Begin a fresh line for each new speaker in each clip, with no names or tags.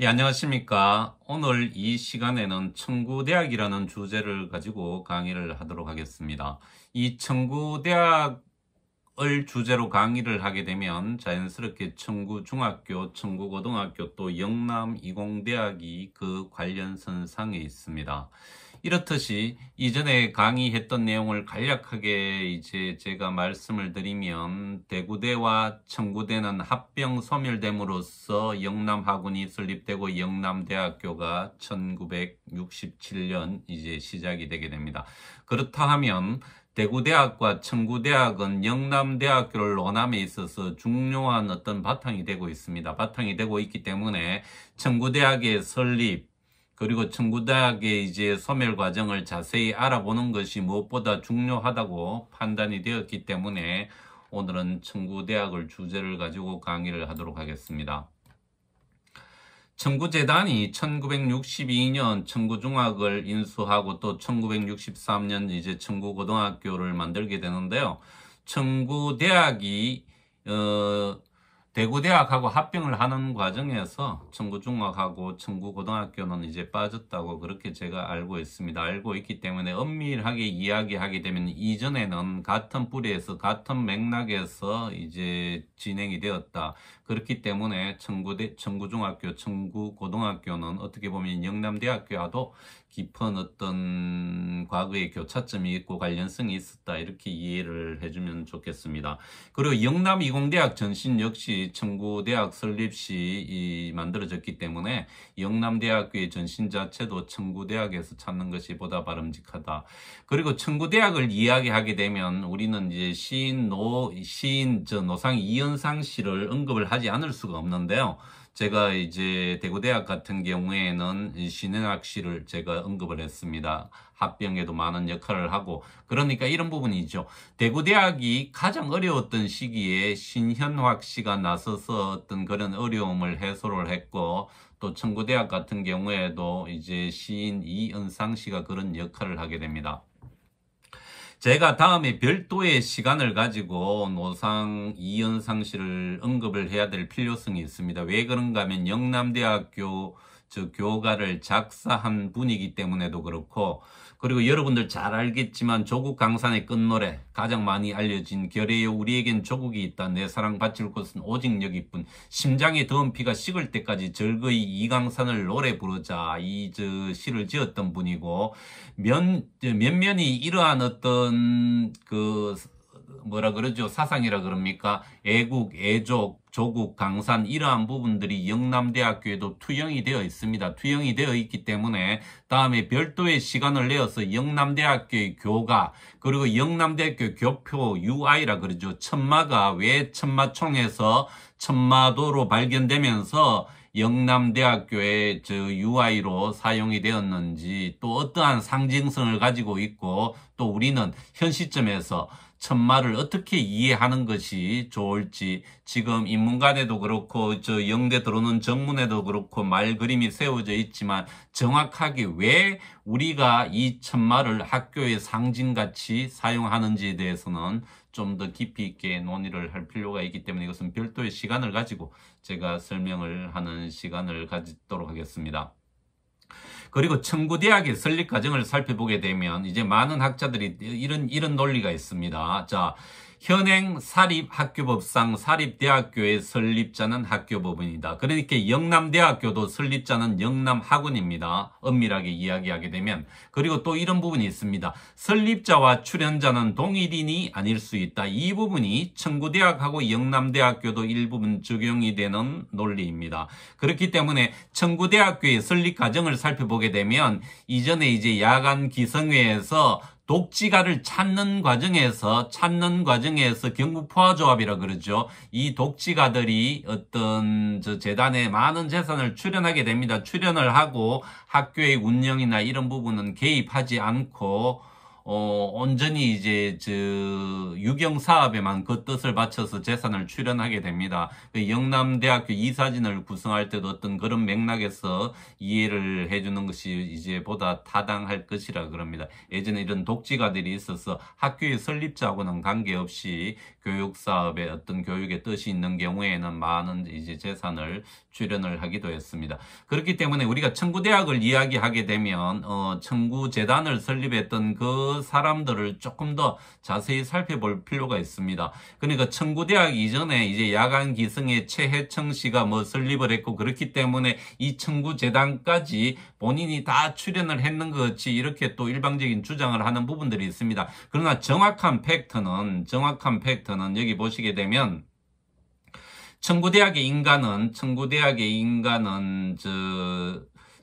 예, 안녕하십니까. 오늘 이 시간에는 청구대학이라는 주제를 가지고 강의를 하도록 하겠습니다. 이 청구대학을 주제로 강의를 하게 되면 자연스럽게 청구중학교, 청구고등학교 또 영남이공대학이 그 관련선상에 있습니다. 이렇듯이 이전에 강의했던 내용을 간략하게 이제 제가 말씀을 드리면 대구대와 청구대는 합병 소멸됨으로써 영남학원이 설립되고 영남대학교가 1967년 이제 시작이 되게 됩니다. 그렇다 하면 대구대학과 청구대학은 영남대학교를 논함에 있어서 중요한 어떤 바탕이 되고 있습니다. 바탕이 되고 있기 때문에 청구대학의 설립, 그리고 청구대학의 이제 소멸 과정을 자세히 알아보는 것이 무엇보다 중요하다고 판단이 되었기 때문에 오늘은 청구대학을 주제를 가지고 강의를 하도록 하겠습니다. 청구재단이 1962년 청구중학을 인수하고 또 1963년 이제 청구고등학교를 만들게 되는데요. 청구대학이 대구대학하고 합병을 하는 과정에서 청구중학하고 청구고등학교는 이제 빠졌다고 그렇게 제가 알고 있습니다. 알고 있기 때문에 엄밀하게 이야기하게 되면 이전에는 같은 뿌리에서 같은 맥락에서 이제 진행이 되었다. 그렇기 때문에 청구중학교, 청구고등학교는 어떻게 보면 영남대학교와도 깊은 어떤 과거의 교차점이 있고 관련성이 있었다. 이렇게 이해를 해주면 좋겠습니다. 그리고 영남이공대학 전신 역시 청구대학 설립 시 만들어졌기 때문에 영남대학교의 전신 자체도 청구대학에서 찾는 것이 보다 바람직하다. 그리고 청구대학을 이야기하게 되면 우리는 이제 시인 노상 이현상 씨를 언급을 하지 않을 수가 없는데요. 제가 이제 대구대학 같은 경우에는 신현학 씨를 제가 언급을 했습니다. 합병에도 많은 역할을 하고, 그러니까 이런 부분이죠. 대구대학이 가장 어려웠던 시기에 신현학 씨가 나서서 어떤 그런 어려움을 해소를 했고, 또 청구대학 같은 경우에도 이제 시인 이은상 씨가 그런 역할을 하게 됩니다. 제가 다음에 별도의 시간을 가지고 노상 이현상 씨를 언급을 해야 될 필요성이 있습니다. 왜 그런가 하면 영남대학교 교가를 작사한 분이기 때문에도 그렇고, 그리고 여러분들 잘 알겠지만 조국 강산의 끝노래, 가장 많이 알려진 결의여 우리에겐 조국이 있다, 내 사랑 바칠 곳은 오직 여기뿐, 심장에 더운 피가 식을 때까지 즐거이 이강산을 노래 부르자, 이 시를 지었던 분이고, 면면이 이러한 어떤 뭐라 그러죠? 사상이라 그럽니까? 애국, 애족, 조국, 강산 이러한 부분들이 영남대학교에도 투영이 되어 있습니다. 투영이 되어 있기 때문에 다음에 별도의 시간을 내어서 영남대학교의 교가, 그리고 영남대학교 교표 UI라 그러죠. 천마가 왜 천마총에서 천마도로 발견되면서 영남대학교의 UI로 사용이 되었는지, 또 어떠한 상징성을 가지고 있고, 또 우리는 현 시점에서 천마를 어떻게 이해하는 것이 좋을지, 지금 인문관에도 그렇고 영대 들어오는 정문에도 그렇고 말 그림이 세워져 있지만 정확하게 왜 우리가 이 천마를 학교의 상징같이 사용하는지에 대해서는 좀 더 깊이 있게 논의를 할 필요가 있기 때문에 이것은 별도의 시간을 가지고 제가 설명을 하는 시간을 가지도록 하겠습니다. 그리고 청구대학의 설립 과정을 살펴보게 되면 이제 많은 학자들이 이런 논리가 있습니다. 자, 현행 사립학교법상 사립대학교의 설립자는 학교법원이다. 그러니까 영남대학교도 설립자는 영남학원입니다. 엄밀하게 이야기하게 되면. 그리고 또 이런 부분이 있습니다. 설립자와 출연자는 동일인이 아닐 수 있다. 이 부분이 청구대학하고 영남대학교도 일부분 적용이 되는 논리입니다. 그렇기 때문에 청구대학교의 설립 과정을 살펴보게 되면 이전에 이제 야간 기성회에서 독지가를 찾는 과정에서 경북포화조합이라 그러죠. 이 독지가들이 어떤 재단에 많은 재산을 출연하게 됩니다. 출연을 하고 학교의 운영이나 이런 부분은 개입하지 않고 온전히 이제 유경 사업에만 그 뜻을 바쳐서 재산을 출연하게 됩니다. 그 영남대학교 이사진을 구성할 때도 어떤 그런 맥락에서 이해를 해주는 것이 이제 보다 타당할 것이라 그럽니다. 예전에 이런 독지가들이 있어서 학교의 설립자하고는 관계없이 교육 사업에 어떤 교육의 뜻이 있는 경우에는 많은 이제 재산을 출연을 하기도 했습니다. 그렇기 때문에 우리가 청구대학을 이야기하게 되면 청구재단을 설립했던 그 사람들을 조금 더 자세히 살펴볼 필요가 있습니다. 그러니까 청구대학 이전에 이제 야간 기성의 최해청 씨가 뭐 설립을 했고 그렇기 때문에 이 청구재단까지 본인이 다 출연을 했는 것 같이 이렇게 또 일방적인 주장을 하는 부분들이 있습니다. 그러나 정확한 팩트는 여기 보시게 되면 청구대학의 인가는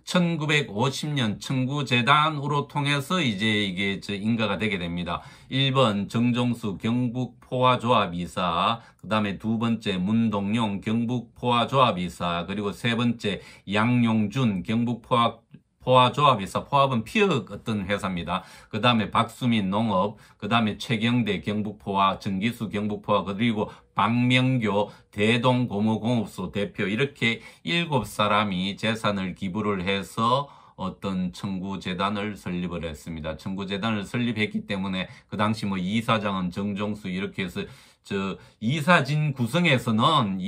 1950년 청구재단으로 통해서 이제 이게 인가가 되게 됩니다. 1번 정종수 경북포화조합 이사, 그 다음에 두 번째 문동용 경북포화조합 이사, 그리고 세 번째 양용준 경북포화조합이사, 포합은 피읍 어떤 회사입니다. 그 다음에 박수민 농업, 그 다음에 최경대 경북포화, 정기수 경북포화, 그리고 박명교 대동고무공업소 대표, 이렇게 7사람이 재산을 기부를 해서 어떤 청구재단을 설립을 했습니다. 청구재단을 설립했기 때문에 그 당시 뭐 이사장은 정종수 이렇게 해서 이사진 구성에서는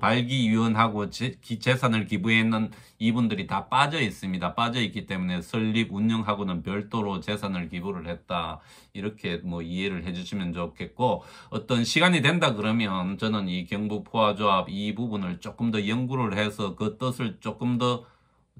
발기위원하고 재산을 기부했는 이분들이 다 빠져 있습니다. 빠져 있기 때문에 설립 운영하고는 별도로 재산을 기부를 했다. 이렇게 뭐 이해를 해주시면 좋겠고, 어떤 시간이 된다 그러면 저는 이 경북포화조합 이 부분을 조금 더 연구를 해서 그 뜻을 조금 더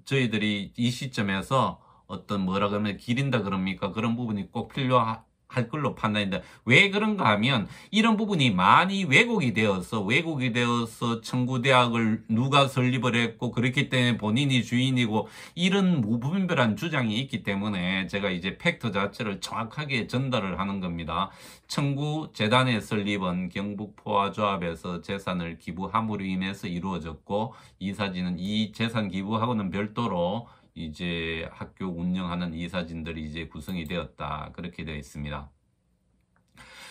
저희들이 이 시점에서 어떤 그러면 기린다 그럽니까? 그런 부분이 꼭 필요할 걸로 판단인데, 왜 그런가 하면 이런 부분이 많이 왜곡이 되어서 청구대학을 누가 설립을 했고 그렇기 때문에 본인이 주인이고 이런 무분별한 주장이 있기 때문에 제가 이제 팩트 자체를 정확하게 전달을 하는 겁니다. 청구재단의 설립은 경북포화조합에서 재산을 기부함으로 인해서 이루어졌고, 이사진은 이 재산 기부하고는 별도로 이제 학교 운영하는 이사진들이 이제 구성이 되었다. 그렇게 되어 있습니다.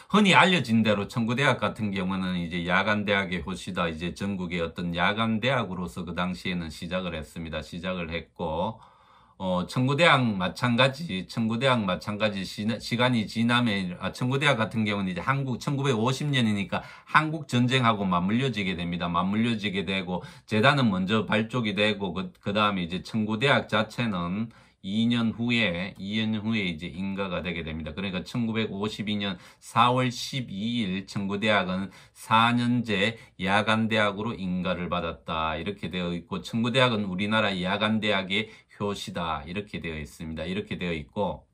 흔히 알려진 대로 청구대학 같은 경우는 이제 야간대학의 호시다, 이제 전국의 어떤 야간대학으로서 그 당시에는 시작을 했습니다. 시작을 했고, 청구대학 마찬가지 시간이 지나면, 청구대학 같은 경우는 이제 1950년이니까 한국 전쟁하고 맞물려지게 됩니다. 맞물려지게 되고, 재단은 먼저 발족이 되고, 그 다음에 이제 청구대학 자체는 2년 후에 이제 인가가 되게 됩니다. 그러니까 1952년 4월 12일 청구대학은 4년제 야간대학으로 인가를 받았다. 이렇게 되어 있고, 청구대학은 우리나라 야간대학의 효시다. 이렇게 되어 있습니다. 이렇게 되어 있고,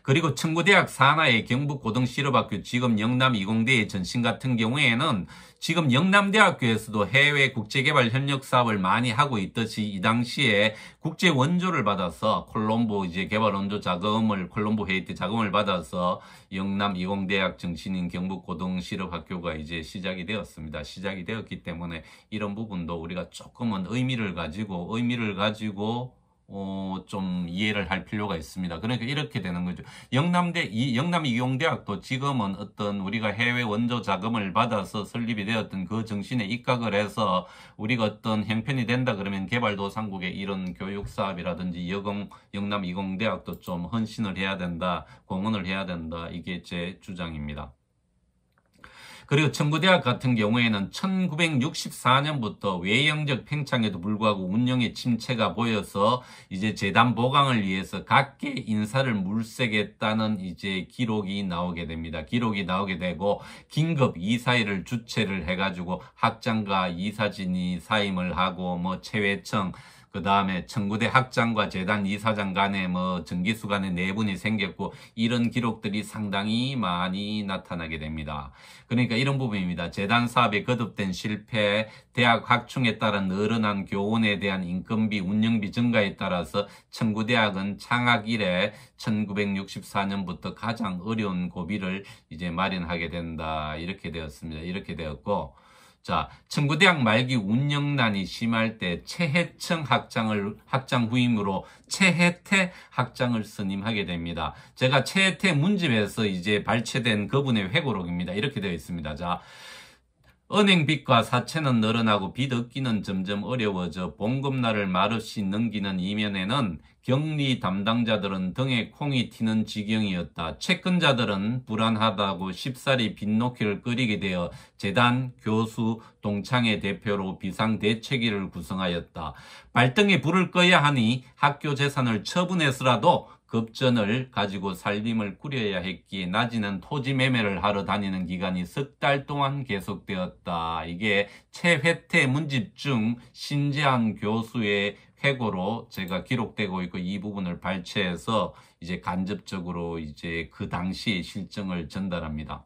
그리고 청구대학 산하의 경북고등실업학교, 지금 영남이공대의 전신 같은 경우에는 지금 영남대학교에서도 해외 국제개발 협력 사업을 많이 하고 있듯이 이 당시에 국제 원조를 받아서 콜롬보 이제 개발 원조 자금을, 콜롬보 회의 때 자금을 받아서 영남이공대학 정신인 경북고등실업학교가 이제 시작이 되었습니다. 시작이 되었기 때문에 이런 부분도 우리가 조금은 의미를 가지고 좀 이해를 할 필요가 있습니다. 그러니까 이렇게 되는 거죠. 영남이공대학도 지금은 어떤 우리가 해외 원조 자금을 받아서 설립이 되었던 그 정신에 입각을 해서 우리가 어떤 형편이 된다 그러면 개발도상국의 이런 교육 사업이라든지 영남이공대학도 좀 헌신을 해야 된다, 공헌을 해야 된다. 이게 제 주장입니다. 그리고 청구대학 같은 경우에는 1964년부터 외형적 팽창에도 불구하고 운영의 침체가 보여서 이제 재단 보강을 위해서 각계 인사를 물색했다는 이제 기록이 나오게 됩니다. 기록이 나오게 되고, 긴급 이사회를 주최를 해가지고 학장과 이사진이 사임을 하고, 최회청, 그 다음에 청구대 학장과 재단 이사장 간에 정기수 간에 내분이 생겼고, 이런 기록들이 상당히 많이 나타나게 됩니다. 그러니까 이런 부분입니다. 재단 사업의 거듭된 실패, 대학 확충에 따른 늘어난 교원에 대한 인건비, 운영비 증가에 따라서 청구대학은 창학 이래 1964년부터 가장 어려운 고비를 이제 마련하게 된다. 이렇게 되었습니다. 이렇게 되었고, 자, 청구대학 말기 운영난이 심할 때 최혜청 학장 후임으로 최혜태 학장을 선임하게 됩니다. 제가 최혜태 문집에서 이제 발췌된 그분의 회고록입니다. 이렇게 되어 있습니다. 자, 은행 빚과 사채는 늘어나고 빚 얻기는 점점 어려워져 봉급날을 말없이 넘기는 이면에는 격리 담당자들은 등에 콩이 튀는 지경이었다. 채권자들은 불안하다고 쉽사리 빚놓기를 끓이게 되어 재단, 교수, 동창회 대표로 비상대책위를 구성하였다. 발등에 불을 꺼야 하니 학교 재산을 처분해서라도 급전을 가지고 살림을 꾸려야 했기에 낮에는 토지 매매를 하러 다니는 기간이 석 달 동안 계속되었다. 이게 최회태 문집 중 신재한 교수의 회고로 제가 기록되고 있고 이 부분을 발췌해서 이제 간접적으로 이제 그 당시의 실정을 전달합니다.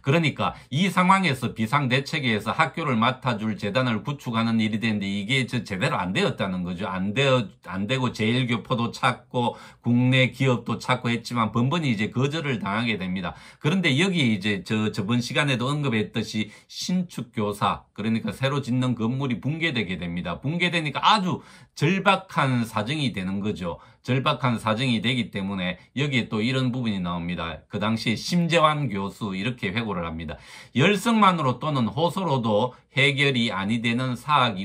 그러니까 이 상황에서 비상대책위에서 학교를 맡아줄 재단을 구축하는 일이 되는데 이게 제대로 안 되었다는 거죠. 안 되고 제일교포도 찾고 국내 기업도 찾고 했지만 번번이 이제 거절을 당하게 됩니다. 그런데 여기에 이제 저번 시간에도 언급했듯이 신축교사, 그러니까 새로 짓는 건물이 붕괴되게 됩니다. 붕괴되니까 아주 절박한 사정이 되는 거죠. 절박한 사정이 되기 때문에 여기에 또 이런 부분이 나옵니다. 그 당시에 심재환 교수 이렇게 회고를 합니다. 열성만으로 또는 호소로도 해결이 아니 되는 사학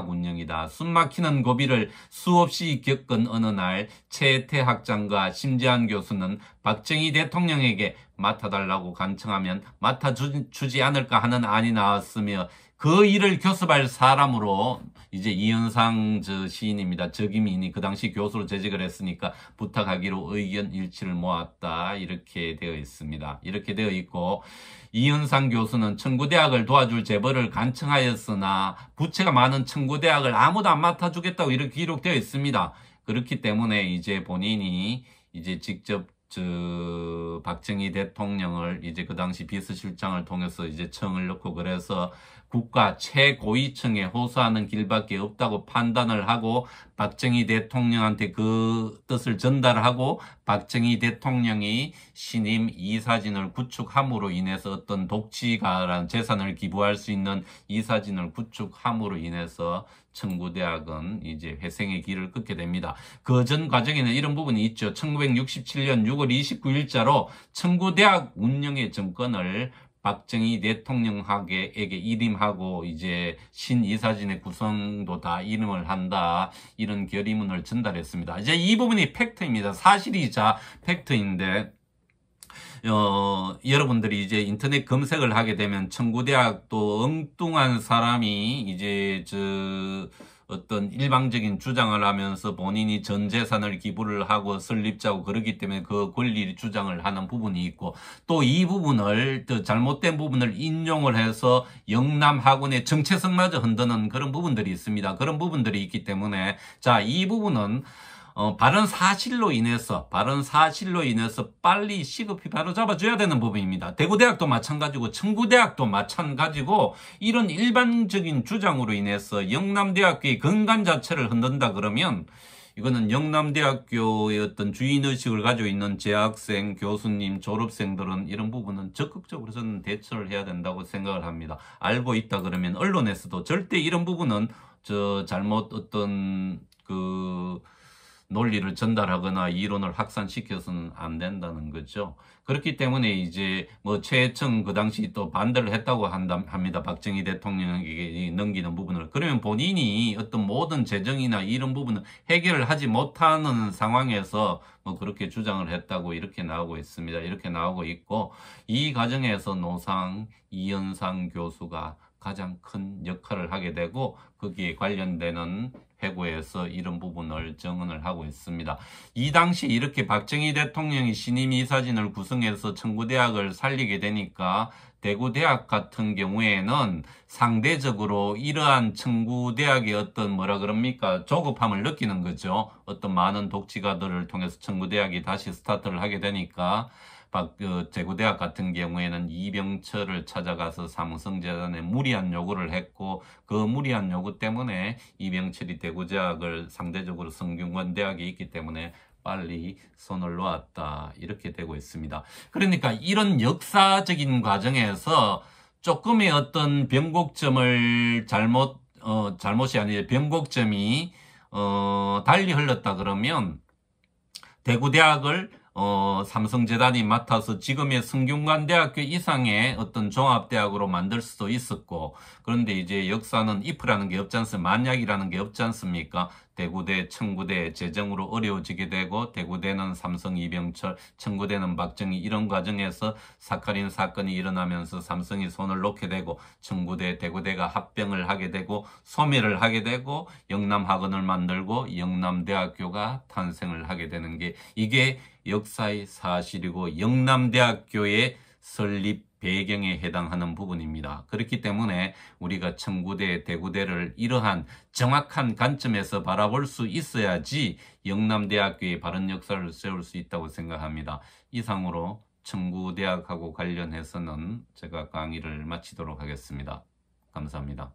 운영이다. 숨막히는 고비를 수없이 겪은 어느 날 최혜태 학장과 심재환 교수는 박정희 대통령에게 맡아달라고 간청하면 맡아주지 않을까 하는 안이 나왔으며 그 일을 교섭할 사람으로 이제 이현상 시인입니다. 적임인이 그 당시 교수로 재직을 했으니까 부탁하기로 의견 일치를 모았다. 이렇게 되어 있습니다. 이렇게 되어 있고 이현상 교수는 청구대학을 도와줄 재벌을 간청하였으나 부채가 많은 청구대학을 아무도 안 맡아주겠다고 이렇게 기록되어 있습니다. 그렇기 때문에 이제 본인이 이제 직접 박정희 대통령을 이제 그 당시 비서실장을 통해서 이제 청을 넣고 그래서 국가 최고위층에 호소하는 길밖에 없다고 판단을 하고 박정희 대통령한테 그 뜻을 전달하고 박정희 대통령이 신임 이사진을 구축함으로 인해서 어떤 독지가라는 재산을 기부할 수 있는 이사진을 구축함으로 인해서 청구대학은 이제 회생의 길을 걷게 됩니다. 그 전 과정에는 이런 부분이 있죠. 1967년 6월 29일자로 청구대학 운영의 정권을 박정희 대통령에게 일임하고 이제 신이사진의 구성도 다 이름을 한다. 이런 결의문을 전달했습니다. 이제 이 부분이 팩트입니다. 사실이자 팩트인데 여러분들이 이제 인터넷 검색을 하게 되면 청구대학도 엉뚱한 사람이 이제 어떤 일방적인 주장을 하면서 본인이 전 재산을 기부를 하고 설립자고 그러기 때문에 그 권리 주장을 하는 부분이 있고 또 이 부분을 또 잘못된 부분을 인용을 해서 영남학원의 정체성마저 흔드는 그런 부분들이 있습니다. 그런 부분들이 있기 때문에 자, 이 부분은 바른 사실로 인해서 빨리 시급히 바로잡아줘야 되는 부분입니다. 대구대학도 마찬가지고 청구대학도 마찬가지고 이런 일반적인 주장으로 인해서 영남대학교의 건강 자체를 흔든다 그러면 이거는 영남대학교의 어떤 주인의식을 가지고 있는 재학생, 교수님, 졸업생들은 이런 부분은 적극적으로 저는 대처를 해야 된다고 생각을 합니다. 알고 있다 그러면 언론에서도 절대 이런 부분은 잘못 어떤 논리를 전달하거나 이론을 확산시켜서는 안 된다는 거죠. 그렇기 때문에 이제 최혜청 그 당시 또 반대를 했다고 합니다. 박정희 대통령에게 넘기는 부분을. 그러면 본인이 어떤 모든 재정이나 이런 부분을 해결을 하지 못하는 상황에서 그렇게 주장을 했다고 이렇게 나오고 있습니다. 이렇게 나오고 있고 이 과정에서 노상 이현상 교수가 가장 큰 역할을 하게 되고 거기에 관련되는 회고에서 이런 부분을 정언을 하고 있습니다. 이 당시 이렇게 박정희 대통령이 신임 이사진을 구성해서 청구대학을 살리게 되니까 대구대학 같은 경우에는 상대적으로 이러한 청구대학의 어떤 조급함을 느끼는 거죠. 어떤 많은 독지가들을 통해서 청구대학이 다시 스타트를 하게 되니까 대구대학 같은 경우에는 이병철을 찾아가서 삼성재단에 무리한 요구를 했고 그 무리한 요구 때문에 이병철이 대구대학을 상대적으로 성균관 대학이 있기 때문에 빨리 손을 놓았다. 이렇게 되고 있습니다. 그러니까 이런 역사적인 과정에서 조금의 어떤 변곡점을 잘못이 아니라 변곡점이 달리 흘렀다 그러면 대구대학을 삼성재단이 맡아서 지금의 성균관대학교 이상의 어떤 종합대학으로 만들 수도 있었고, 그런데 이제 역사는 if라는 게 없지 않습니까? 만약이라는 게 없지 않습니까? 대구대, 청구대 재정으로 어려워지게 되고, 대구대는 삼성 이병철, 청구대는 박정희, 이런 과정에서 사카린 사건이 일어나면서 삼성이 손을 놓게 되고, 청구대, 대구대가 합병을 하게 되고, 소멸을 하게 되고, 영남학원을 만들고 영남대학교가 탄생을 하게 되는 게, 이게 역사의 사실이고 영남대학교의 설립 배경에 해당하는 부분입니다. 그렇기 때문에 우리가 청구대, 대구대를 이러한 정확한 관점에서 바라볼 수 있어야지 영남대학교의 바른 역사를 세울 수 있다고 생각합니다. 이상으로 청구대학하고 관련해서는 제가 강의를 마치도록 하겠습니다. 감사합니다.